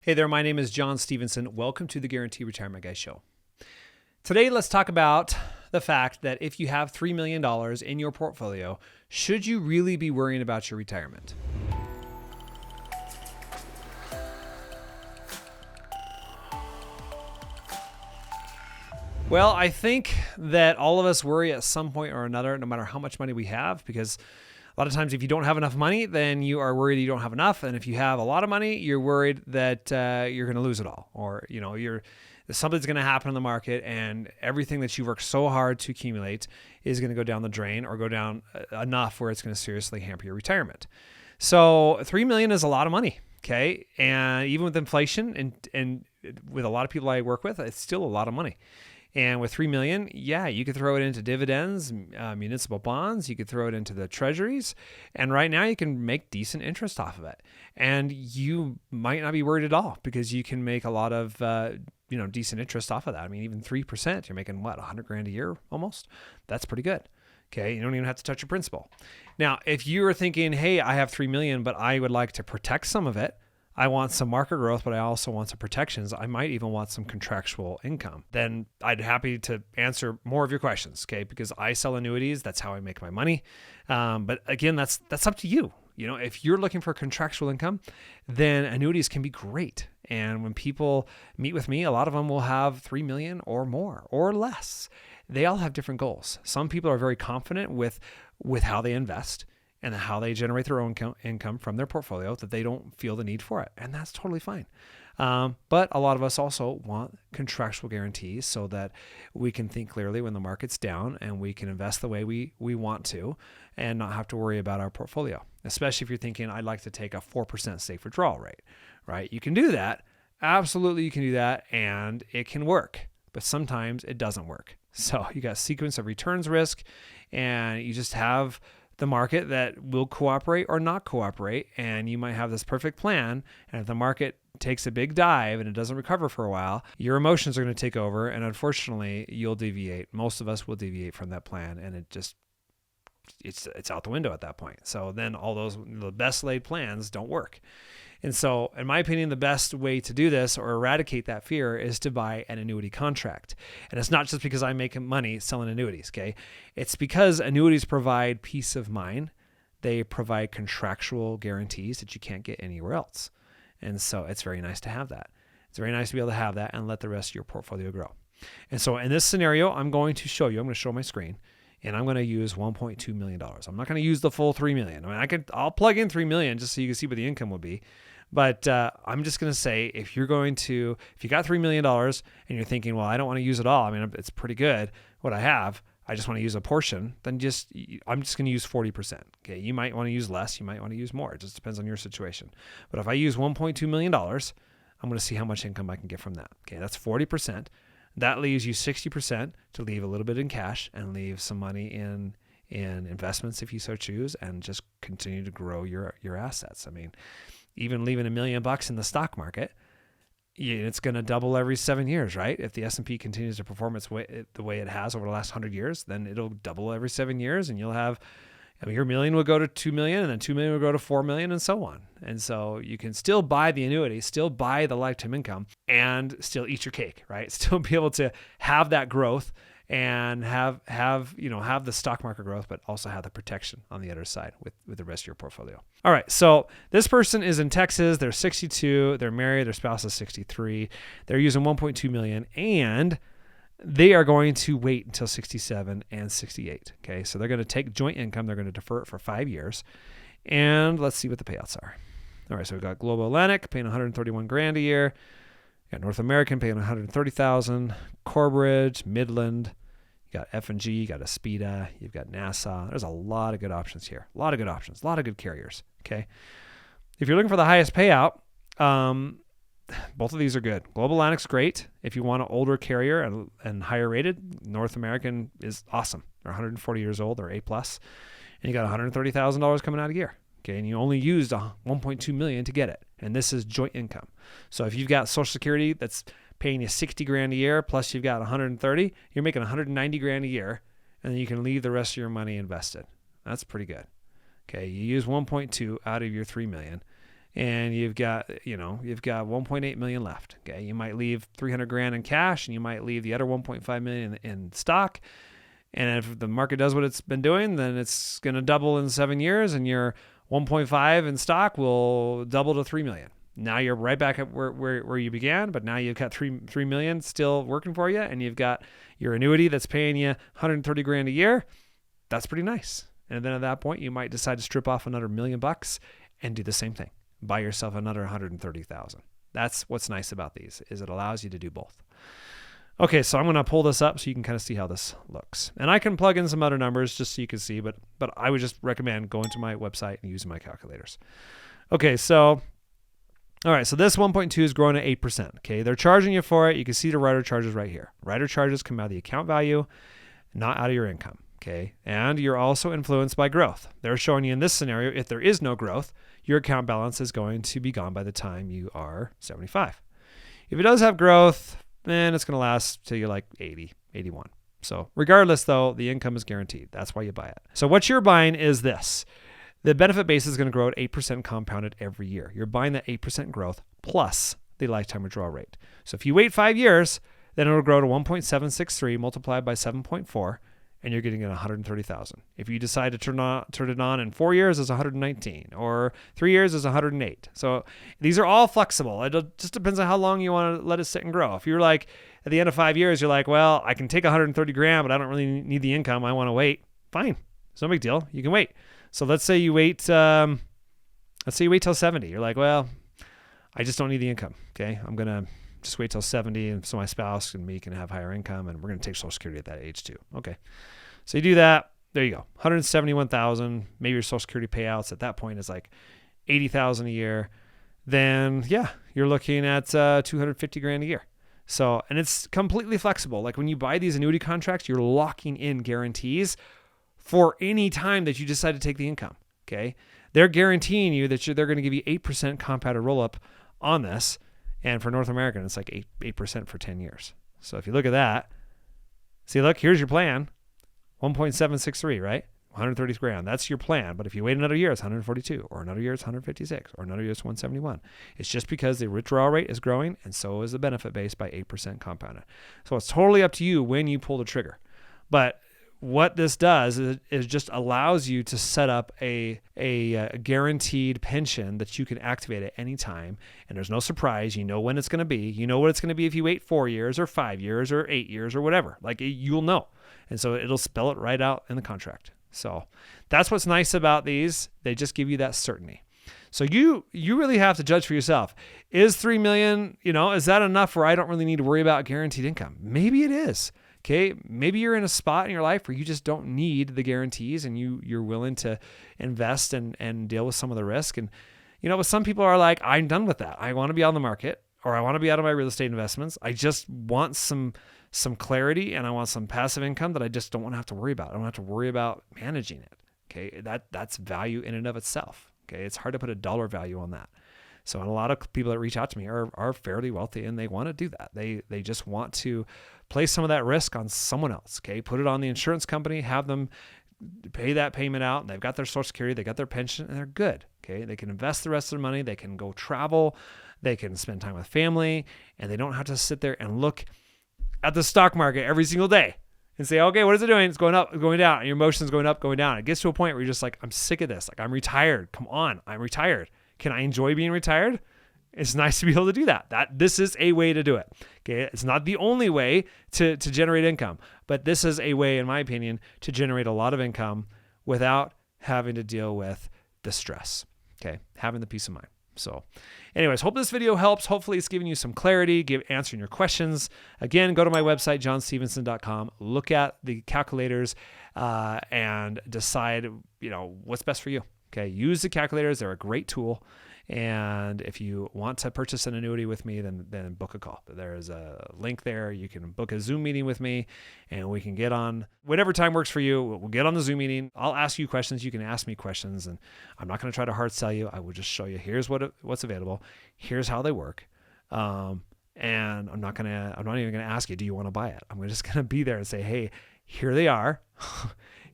Hey there, my name is John Stevenson. Welcome to the Guarantee Retirement Guy Show. Today, let's talk about the fact that if you have $3 million in your portfolio, should you really be worrying about your retirement? Well, I think that all of us worry at some point or another, no matter how much money we have, because a lot of times if you don't have enough money, then you are worried you don't have enough. And if you have a lot of money, you're worried that you're going to lose it all, or something's going to happen in the market and everything that you worked so hard to accumulate is going to go down the drain or go down enough where it's going to seriously hamper your retirement. So $3 million is a lot of money. Okay. And even with inflation and with a lot of people I work with, it's still a lot of money. And with $3 million, yeah, you could throw it into dividends, municipal bonds. You could throw it into the treasuries. And right now you can make decent interest off of it. And you might not be worried at all because you can make a lot of, decent interest off of that. I mean, even 3%, you're making what, $100,000 a year almost? That's pretty good. Okay. You don't even have to touch your principal. Now, if you are thinking, hey, I have $3 million, but I would like to protect some of it. I want some market growth, but I also want some protections. I might even want some contractual income. Then I'd be happy to answer more of your questions, okay? Because I sell annuities. That's how I make my money. But again, that's up to you. You know, if you're looking for contractual income, then annuities can be great. And when people meet with me, a lot of them will have 3 million or more or less. They all have different goals. Some people are very confident with how they invest and how they generate their own income from their portfolio, that they don't feel the need for it. And that's totally fine. But a lot of us also want contractual guarantees so that we can think clearly when the market's down and we can invest the way we want to and not have to worry about our portfolio, especially if you're thinking, I'd like to take a 4% safe withdrawal rate, right? You can do that. Absolutely, you can do that, and it can work. But sometimes it doesn't work. So you got a sequence of returns risk, and you just have the market that will cooperate or not cooperate. And you might have this perfect plan. And if the market takes a big dive and it doesn't recover for a while, your emotions are going to take over. And unfortunately, you'll deviate. Most of us will deviate from that plan. And it's out the window at that point. So then the best laid plans don't work. And so, in my opinion, the best way to do this or eradicate that fear is to buy an annuity contract. And it's not just because I make money selling annuities, okay? It's because annuities provide peace of mind. They provide contractual guarantees that you can't get anywhere else. And so it's very nice to have that. It's very nice to be able to have that and let the rest of your portfolio grow. And so in this scenario, I'm going to show my screen. And I'm going to use $1.2 million. I'm not going to use the full $3 million. I mean, I'll plug in $3 million just so you can see what the income would be. But I'm just going to say, if you got $3 million and you're thinking, well, I don't want to use it all. I mean, it's pretty good what I have. I just want to use a portion. Then I'm just going to use 40%. Okay. You might want to use less. You might want to use more. It just depends on your situation. But if I use $1.2 million, I'm going to see how much income I can get from that. Okay. That's 40%. That leaves you 60% to leave a little bit in cash and leave some money in investments if you so choose, and just continue to grow your assets. I mean, even leaving $1 million in the stock market, it's going to double every 7 years, right? If the S&P continues to perform the way it has over the last 100 years, then it'll double every 7 years, and you'll have, your $1 million will go to $2 million, and then $2 million will go to $4 million, and so on. And so you can still buy the annuity, still buy the lifetime income, and still eat your cake, right? Still be able to have that growth and have the stock market growth, but also have the protection on the other side with the rest of your portfolio. All right. So this person is in Texas. They're 62. They're married. Their spouse is 63. They're using $1.2 million, and they are going to wait until 67 and 68. Okay. So they're going to take joint income. They're going to defer it for 5 years, and let's see what the payouts are. All right. So we've got Global Atlantic paying $131,000 a year. You got North American paying $130,000, Corbridge, Midland. You got F&G, you got Aspida, you've got NASA. There's a lot of good options here. A lot of good options, a lot of good carriers, okay? If you're looking for the highest payout, both of these are good. Global Atlantic's great. If you want an older carrier and higher rated, North American is awesome. They're 140 years old, they're A+, and you got $130,000 coming out a year, okay? And you only used $1.2 million to get it, and this is joint income. So if you've got Social Security that's paying you $60,000 a year, plus you've got 130, you're making $190,000 a year, and then you can leave the rest of your money invested. That's pretty good. Okay, you use 1.2 out of your 3 million, and you've got 1.8 million left. Okay. You might leave 300 grand in cash, and you might leave the other 1.5 million in stock. And if the market does what it's been doing, then it's going to double in 7 years, and your 1.5 in stock will double to 3 million. Now you're right back at where you began, but now you've got 3 million still working for you, and you've got your annuity that's paying you 130 grand a year. That's pretty nice. And then at that point, you might decide to strip off another $1 million and do the same thing. Buy yourself another 130,000. That's what's nice about these, is it allows you to do both. Okay, so I'm going to pull this up so you can kind of see how this looks. And I can plug in some other numbers just so you can see, but I would just recommend going to my website and using my calculators. Okay, so all right, so this 1.2 is growing at 8%. Okay, they're charging you for it. You can see the rider charges right here. Rider charges come out of the account value, not out of your income. Okay, and you're also influenced by growth. They're showing you in this scenario, if there is no growth, your account balance is going to be gone by the time you are 75. If it does have growth, then it's going to last till you're like 80, 81. So regardless, though, the income is guaranteed. That's why you buy it. So what you're buying is this. The benefit base is going to grow at 8% compounded every year. You're buying that 8% growth plus the lifetime withdrawal rate. So if you wait 5 years, then it'll grow to 1.763 multiplied by 7.4, and you're getting it 130,000. If you decide to turn it on in 4 years, it's 119, or 3 years is 108. So these are all flexible. It just depends on how long you want to let it sit and grow. If you're like at the end of 5 years, you're like, well, I can take 130 grand, but I don't really need the income. I want to wait. Fine, it's no big deal. You can wait. So let's say you wait. Let's say you wait till 70. You're like, well, I just don't need the income. Okay, I'm gonna just wait till 70, and so my spouse and me can have higher income, and we're going to take Social Security at that age too. Okay. So you do that. There you go. 171,000. Maybe your Social Security payouts at that point is like 80,000 a year. Then yeah, you're looking at 250 grand a year. So, and it's completely flexible. Like when you buy these annuity contracts, you're locking in guarantees for any time that you decide to take the income. Okay. They're guaranteeing you that they're going to give you 8% compounded roll up on this. And for North American, it's like 8% for 10 years. So if you look at that, see, look, here's your plan. 1.763, right? 130 grand. That's your plan. But if you wait another year, it's 142, or another year, it's 156, or another year, it's 171. It's just because the withdrawal rate is growing, and so is the benefit base by 8% compounded. So it's totally up to you when you pull the trigger. But what this does is just allows you to set up a guaranteed pension that you can activate at any time, and there's no surprise. You know when it's going to be. You know what it's going to be if you wait 4 years or 5 years or 8 years or whatever. Like you'll know, and so it'll spell it right out in the contract. So that's what's nice about these. They just give you that certainty. So you really have to judge for yourself. Is 3 million, is that enough where I don't really need to worry about guaranteed income? Maybe it is. Okay, maybe you're in a spot in your life where you just don't need the guarantees, and you're willing to invest and deal with some of the risk. And but some people are like, I'm done with that. I want to be on the market, or I want to be out of my real estate investments. I just want some clarity, and I want some passive income that I just don't want to have to worry about. I don't have to worry about managing it. Okay, that's value in and of itself. Okay, it's hard to put a dollar value on that. So a lot of people that reach out to me are fairly wealthy, and they want to do that. They just want to place some of that risk on someone else. Okay, put it on the insurance company, have them pay that payment out, and they've got their Social Security, they got their pension, and they're good. Okay, they can invest the rest of their money, they can go travel, they can spend time with family, and they don't have to sit there and look at the stock market every single day and say, okay, what is it doing? It's going up, going down, and your emotions going up, going down. It gets to a point where you're just like, I'm sick of this. Like, I'm retired. Come on, I'm retired. Can I enjoy being retired? It's nice to be able to do that. This is a way to do it. Okay, it's not the only way to generate income, but this is a way, in my opinion, to generate a lot of income without having to deal with the stress. Okay, having the peace of mind. So anyways, hope this video helps. Hopefully it's giving you some clarity, answering your questions. Again, go to my website, johnstevenson.com, look at the calculators, and decide, what's best for you. Okay, use the calculators. They're a great tool. And if you want to purchase an annuity with me, then book a call. There's a link there. You can book a Zoom meeting with me, and we can get on whatever time works for you. We'll get on the Zoom meeting. I'll ask you questions. You can ask me questions, and I'm not going to try to hard sell you. I will just show you, here's what's available. Here's how they work. And I'm not even going to ask you, do you want to buy it? I'm just going to be there and say, hey, here they are.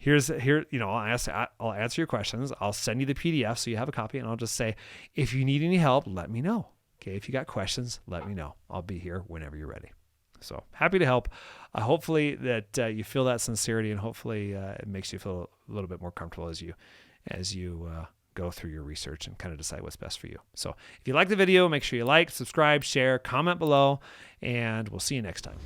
I'll answer your questions. I'll send you the PDF so you have a copy, and I'll just say, if you need any help, let me know. Okay. If you got questions, let me know. I'll be here whenever you're ready. So happy to help. Hopefully that you feel that sincerity, and hopefully it makes you feel a little bit more comfortable as you go through your research and kind of decide what's best for you. So if you like the video, make sure you like, subscribe, share, comment below, and we'll see you next time.